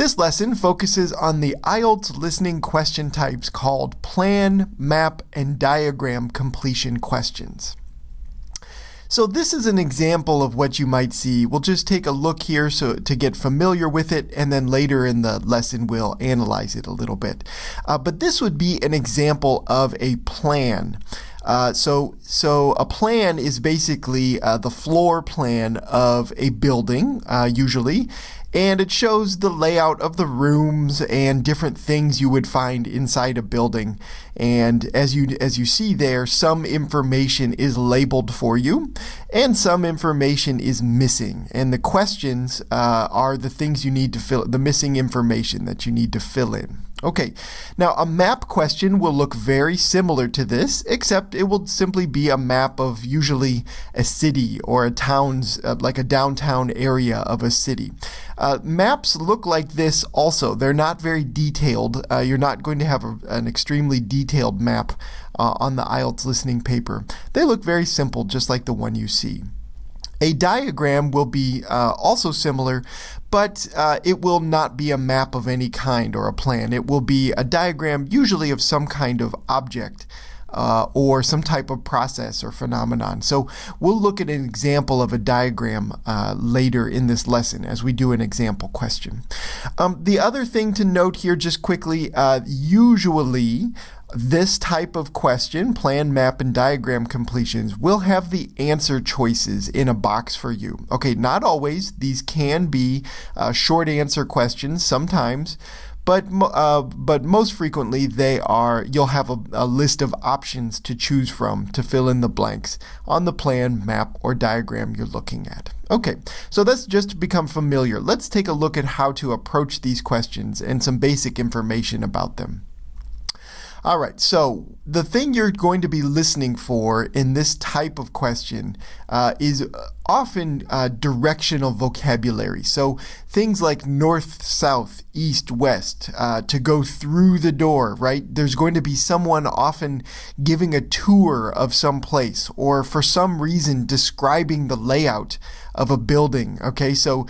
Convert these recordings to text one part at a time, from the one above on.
This lesson focuses on the IELTS listening question types called plan, map, and diagram completion questions. So this is an example of what you might see. We'll just take a look here to get familiar with it, and then later in the lesson we'll analyze it a little bit. But this would be an example of a plan. So a plan is basically the floor plan of a building, usually, and it shows the layout of the rooms and different things you would find inside a building. And as you see there, some information is labeled for you and some information is missing. And the questions are the things you need to fill, the missing information that you need to fill in. Okay, now a map question will look very similar to this, except it will simply be a map of usually a city or a town's, like a downtown area of a city. Maps look like this also. They're not very detailed. You're not going to have an extremely detailed map on the IELTS listening paper. They look very simple, just like the one you see. A diagram will be also similar, but it will not be a map of any kind or a plan. It will be a diagram usually of some kind of object or some type of process or phenomenon. So we'll look at an example of a diagram later in this lesson as we do an example question. The other thing to note here just quickly, usually this type of question, plan, map, and diagram completions, will have the answer choices in a box for you. Okay, not always. These can be short answer questions sometimes, but most frequently you'll have a list of options to choose from to fill in the blanks on the plan, map, or diagram you're looking at. Okay, so that's just to become familiar. Let's take a look at how to approach these questions and some basic information about them. All right, so the thing you're going to be listening for in this type of question is often directional vocabulary. So things like north, south, east, west, to go through the door, right? There's going to be someone often giving a tour of some place or for some reason describing the layout of a building. Okay, so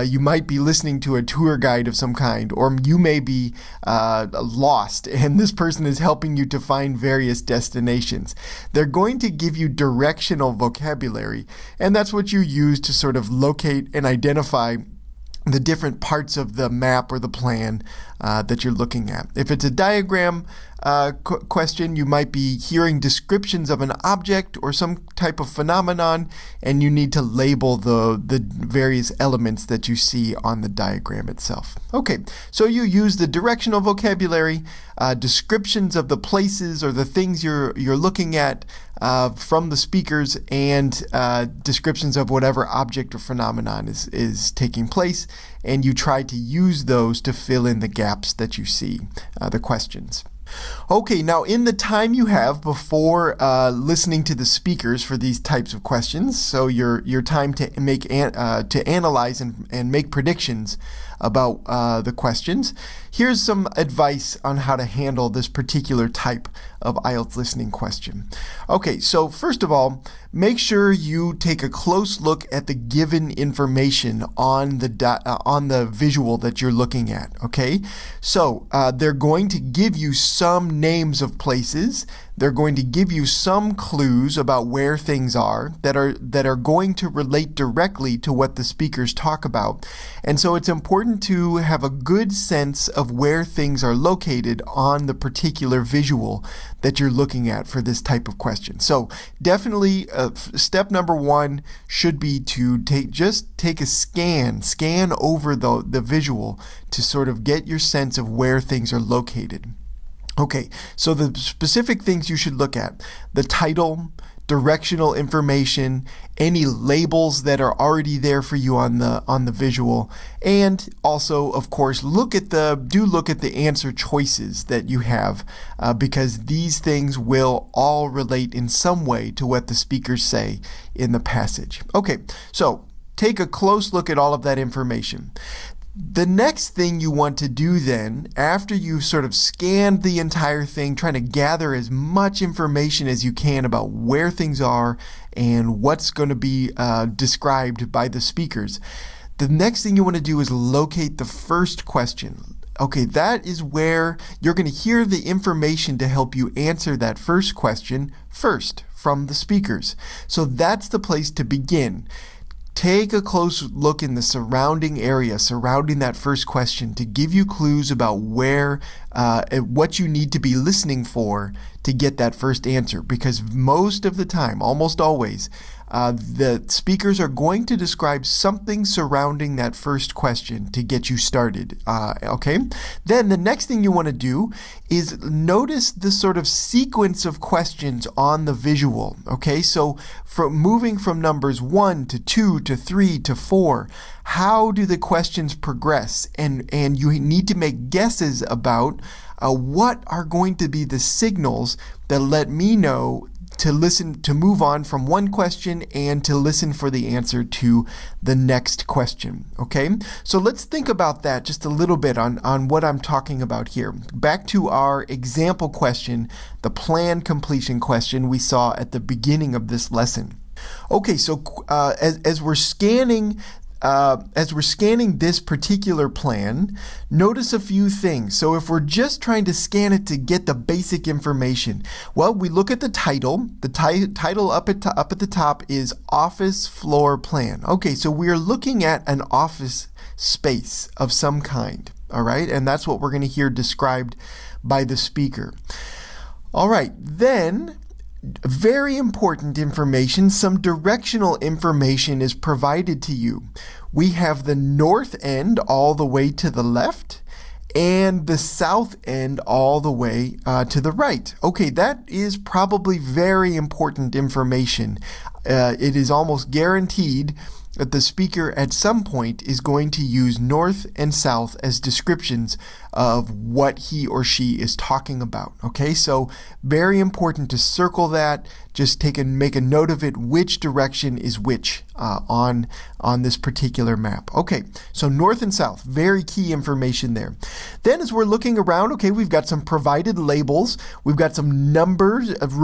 you might be listening to a tour guide of some kind, or you may be lost and this person is helping you to find various destinations. They're going to give you directional vocabulary, and that's what you use to sort of locate and identify the different parts of the map or the plan that you're looking at. If it's a diagram question, you might be hearing descriptions of an object or some type of phenomenon, and you need to label the various elements that you see on the diagram itself. Okay, so you use the directional vocabulary, descriptions of the places or the things you're looking at from the speakers, and descriptions of whatever object or phenomenon is taking place, and you try to use those to fill in the gaps that you see, the questions. Okay, now in the time you have before listening to the speakers for these types of questions, so your time to analyze and make predictions about the questions, here's some advice on how to handle this particular type of IELTS listening question. Okay, so first of all, make sure you take a close look at the given information on the visual that you're looking at. Okay, so they're going to give you some names of places. They're going to give you some clues about where things are that are going to relate directly to what the speakers talk about. And so it's important to have a good sense of where things are located on the particular visual that you're looking at for this type of question. So definitely step number one should be to take a scan over the visual to sort of get your sense of where things are located. Okay, so the specific things you should look at: the title, directional information, any labels that are already there for you on the visual, and also, of course, look at the answer choices that you have, because these things will all relate in some way to what the speakers say in the passage. Okay, so take a close look at all of that information. The next thing you want to do then, after you've sort of scanned the entire thing, trying to gather as much information as you can about where things are and what's going to be described by the speakers, the next thing you want to do is locate the first question. Okay, that is where you're going to hear the information to help you answer that first question first from the speakers. So that's the place to begin. Take a close look in the surrounding area surrounding that first question to give you clues about where, what you need to be listening for to get that first answer. Because most of the time, almost always, the speakers are going to describe something surrounding that first question to get you started. Okay? Then the next thing you want to do is notice the sort of sequence of questions on the visual. Okay? So moving from numbers 1 to 2 to 3 to 4, how do the questions progress? And you need to make guesses about what are going to be the signals that let me know to move on from one question and to listen for the answer to the next question. Okay, so let's think about that just a little bit on what I'm talking about here. Back to our example question, the plan completion question we saw at the beginning of this lesson. Okay, so as we're scanning this particular plan, notice a few things. So if we're just trying to scan it to get the basic information, well, we look at the title. The title up at the top is Office Floor Plan. Okay, so we're looking at an office space of some kind, all right? And that's what we're going to hear described by the speaker. All right, then, very important information, some directional information is provided to you. We have the north end all the way to the left and the south end all the way to the right. Okay, that is probably very important information. It is almost guaranteed that the speaker at some point is going to use north and south as descriptions of what he or she is talking about. Okay, so very important to circle that. Just make a note of it, which direction is which on this particular map. Okay, so north and south, very key information there. Then as we're looking around, okay, we've got some provided labels. We've got some numbers of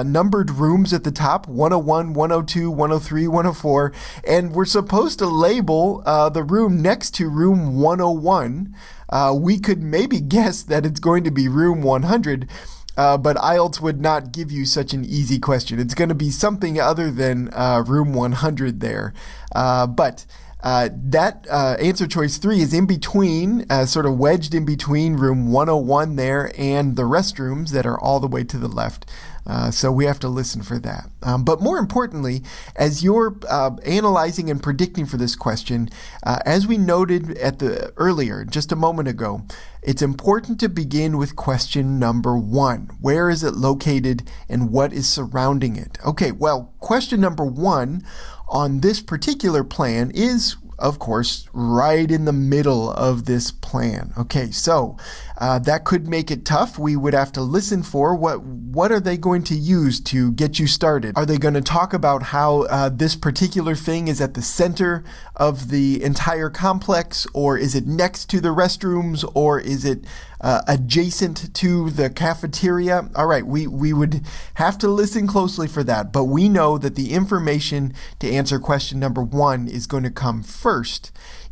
numbered rooms at the top, 101, 102, 103, 104, and we're supposed to label the room next to room 101. We could maybe guess that it's going to be room 100, but IELTS would not give you such an easy question. It's going to be something other than room 100 there. But that answer choice 3 is in between, sort of wedged in between room 101 there and the restrooms that are all the way to the left. So we have to listen for that. But more importantly, as you're analyzing and predicting for this question, as we noted earlier, just a moment ago, it's important to begin with question number 1. Where is it located and what is surrounding it? Okay, well, question number 1 on this particular plan is, of course, right in the middle of this plan. Okay, so that could make it tough. We would have to listen for what are they going to use to get you started? Are they going to talk about how this particular thing is at the center of the entire complex, or is it next to the restrooms, or is it adjacent to the cafeteria? All right, we would have to listen closely for that, but we know that the information to answer question number 1 is going to come first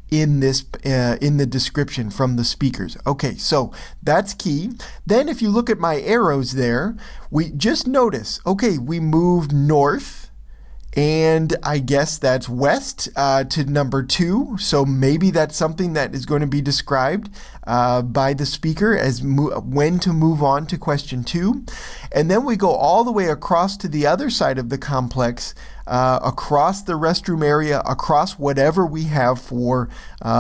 in the description from the speakers. Okay, so that's key. Then if you look at my arrows there, we just notice, okay, we moved north, and I guess that's west to number 2. So maybe that's something that is going to be described by the speaker as when to move on to question 2. And then we go all the way across to the other side of the complex, across the restroom area, across whatever we have for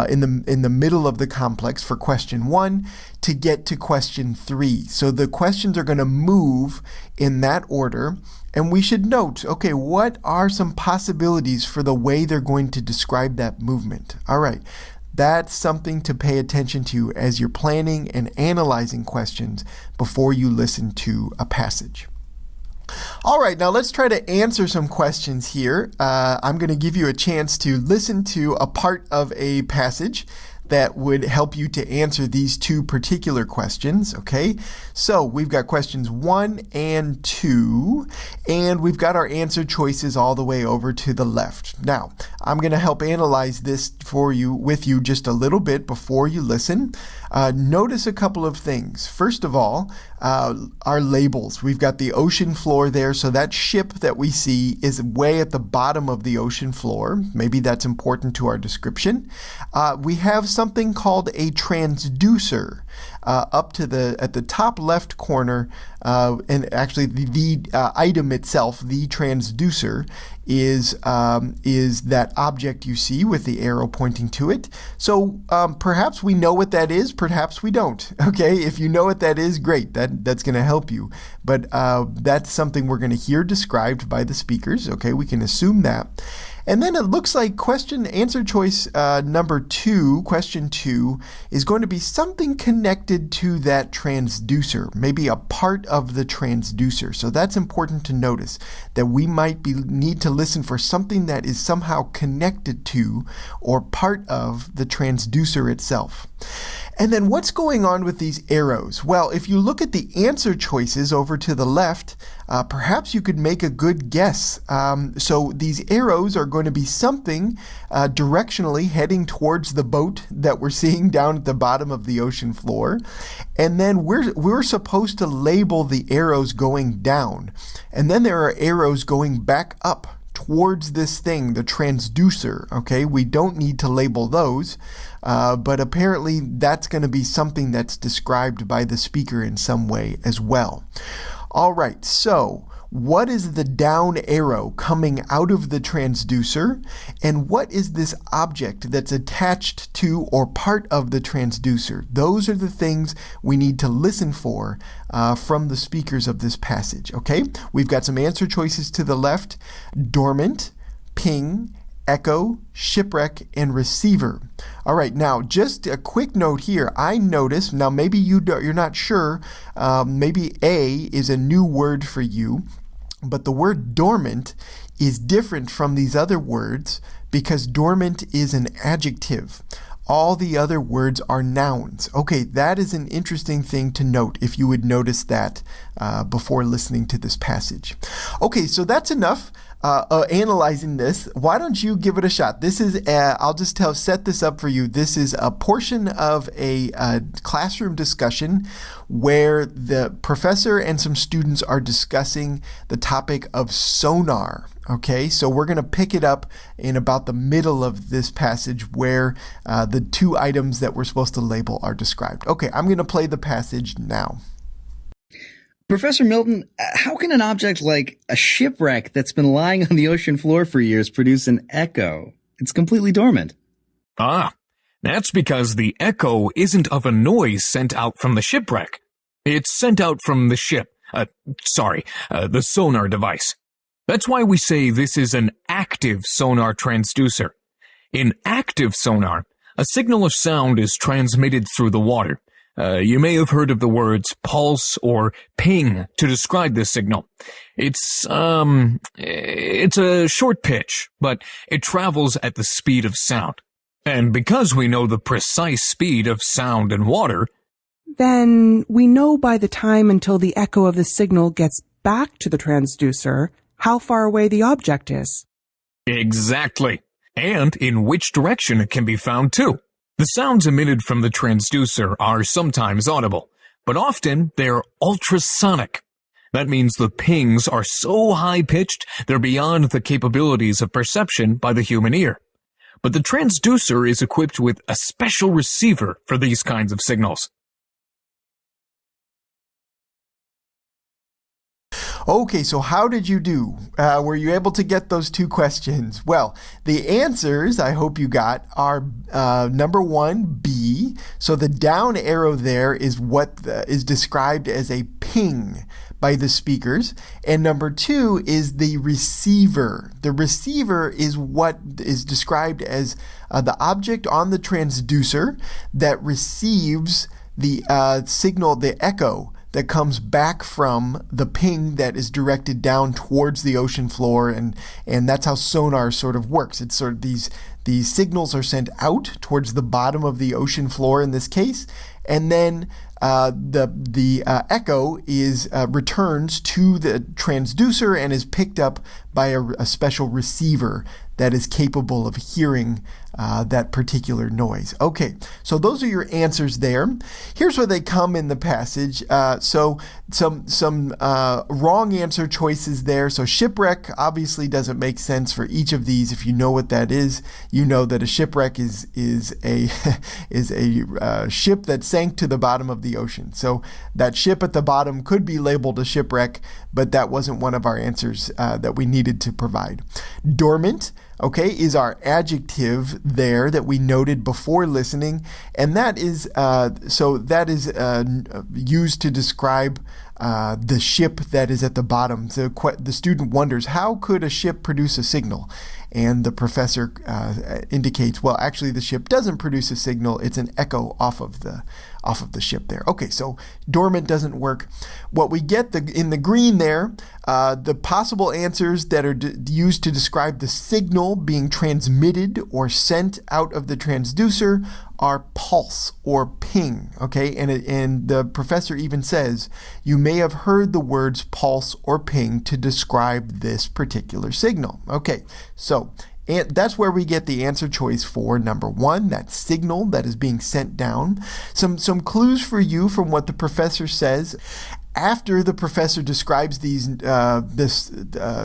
in the middle of the complex for question 1 to get to question 3. So the questions are going to move in that order. And we should note, okay, what are some possibilities for the way they're going to describe that movement? All right, that's something to pay attention to as you're planning and analyzing questions before you listen to a passage. All right, now let's try to answer some questions here. I'm going to give you a chance to listen to a part of a passage. that would help you to answer these two particular questions, okay? So we've got questions 1 and 2, and we've got our answer choices all the way over to the left. Now, I'm going to help analyze this with you just a little bit before you listen. Notice a couple of things. First of all, our labels. We've got the ocean floor there, so that ship that we see is way at the bottom of the ocean floor. Maybe that's important to our description. We have something called a transducer at the top left corner, and actually the item itself, the transducer, is that object you see with the arrow pointing to it. So perhaps we know what that is, perhaps we don't. Okay, if you know what that is, great. That's going to help you. But that's something we're going to hear described by the speakers. Okay, we can assume that. And then it looks like answer choice number 2, question 2, is going to be something connected to that transducer, maybe a part of the transducer. So that's important to notice, that we might need to listen for something that is somehow connected to or part of the transducer itself. And then what's going on with these arrows? Well, if you look at the answer choices over to the left, perhaps you could make a good guess. So these arrows are going to be something directionally heading towards the boat that we're seeing down at the bottom of the ocean floor. And then we're supposed to label the arrows going down. And then there are arrows going back up towards this thing, the transducer. Okay, we don't need to label those, but apparently that's going to be something that's described by the speaker in some way as well. All right, so what is the down arrow coming out of the transducer, and what is this object that's attached to or part of the transducer? Those are the things we need to listen for from the speakers of this passage, okay? We've got some answer choices to the left: dormant, ping, echo, shipwreck, and receiver. All right, now just a quick note here. I noticed, now maybe you're not sure, maybe A is a new word for you, but the word dormant is different from these other words because dormant is an adjective. All the other words are nouns. Okay, that is an interesting thing to note if you would notice that before listening to this passage. Okay, so that's enough analyzing this. Why don't you give it a shot? This is, I'll just set this up for you. This is a portion of a classroom discussion where the professor and some students are discussing the topic of sonar. Okay, so we're going to pick it up in about the middle of this passage where the two items that we're supposed to label are described. Okay, I'm going to play the passage now. Professor Milton, how can an object like a shipwreck that's been lying on the ocean floor for years produce an echo? It's completely dormant. That's because the echo isn't of a noise sent out from the shipwreck. It's sent out from the ship. The sonar device. That's why we say this is an active sonar transducer. In active sonar, a signal of sound is transmitted through the water. You may have heard of the words pulse or ping to describe this signal. It's a short pitch, but it travels at the speed of sound. And because we know the precise speed of sound and water, then we know by the time until the echo of the signal gets back to the transducer how far away the object is. Exactly. And in which direction it can be found too. The sounds emitted from the transducer are sometimes audible, but often they're ultrasonic. That means the pings are so high-pitched they're beyond the capabilities of perception by the human ear. But the transducer is equipped with a special receiver for these kinds of signals. Okay, so how did you do? Were you able to get those two questions? Well, the answers I hope you got are number 1, B. So the down arrow there is what is described as a ping by the speakers. And number 2 is the receiver. The receiver is what is described as the object on the transducer that receives the signal, the echo, that comes back from the ping that is directed down towards the ocean floor, and that's how sonar sort of works. It's sort of these the signals are sent out towards the bottom of the ocean floor in this case, and then the echo is returns to the transducer and is picked up by a special receiver that is capable of hearing that particular noise. Okay, so those are your answers there. Here's where they come in the passage. So some wrong answer choices there. So shipwreck obviously doesn't make sense for each of these. If you know what that is, you know that a shipwreck is a is a ship that sank to the bottom of the ocean. So that ship at the bottom could be labeled a shipwreck, but that wasn't one of our answers that we needed to provide. Dormant, okay, is our adjective there that we noted before listening, and that is used to describe the ship that is at the bottom. So the student wonders, how could a ship produce a signal? And the professor indicates, well, actually the ship doesn't produce a signal. It's an echo off of the ship there. Okay, so dormant doesn't work. What we get in the green there, the possible answers that are used to describe the signal being transmitted or sent out of the transducer are pulse or ping. Okay, and the professor even says, you may have heard the words pulse or ping to describe this particular signal. Okay, so and that's where we get the answer choice for number 1, that signal that is being sent down. Some clues for you from what the professor says. After the professor describes this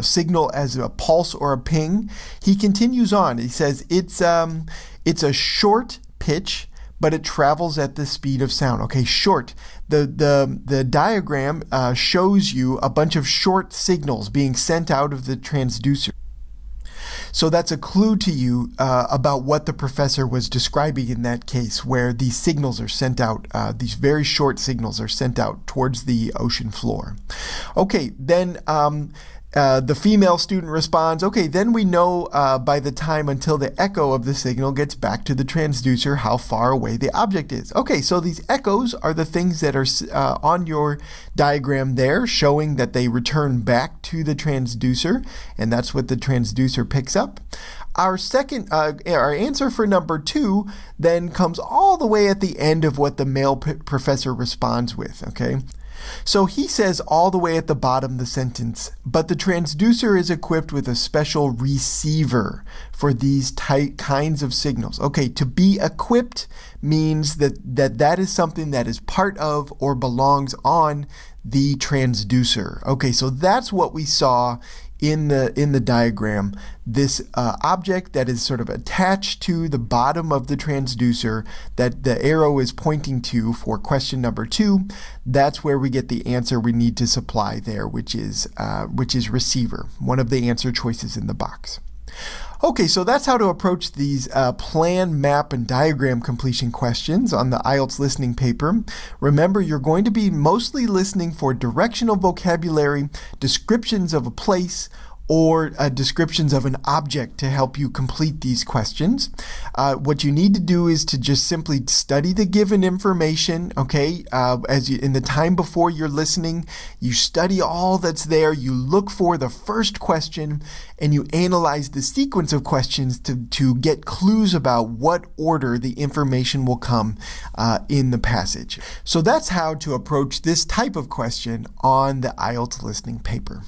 signal as a pulse or a ping, he continues on. He says it's a short pitch, but it travels at the speed of sound. Okay, short. The diagram shows you a bunch of short signals being sent out of the transducer. So that's a clue to you about what the professor was describing in that case, where these signals are sent out, these very short signals are sent out towards the ocean floor. Okay, then the female student responds, okay, then we know by the time until the echo of the signal gets back to the transducer how far away the object is. Okay, so these echoes are the things that are on your diagram there, showing that they return back to the transducer, and that's what the transducer picks up. Our answer for number 2 then comes all the way at the end of what the male professor responds with, okay? So he says all the way at the bottom of the sentence, but the transducer is equipped with a special receiver for these kinds of signals. Okay, to be equipped means that is something that is part of or belongs on the transducer. Okay, so that's what we saw in the diagram, this object that is sort of attached to the bottom of the transducer that the arrow is pointing to for question number 2. That's where we get the answer we need to supply there, which is receiver, one of the answer choices in the box. Okay, so that's how to approach these plan, map, and diagram completion questions on the IELTS listening paper. Remember, you're going to be mostly listening for directional vocabulary, descriptions of a place, or descriptions of an object to help you complete these questions. What you need to do is to just simply study the given information, okay? In the time before you're listening, you study all that's there, you look for the first question, and you analyze the sequence of questions to get clues about what order the information will come in the passage. So that's how to approach this type of question on the IELTS listening paper.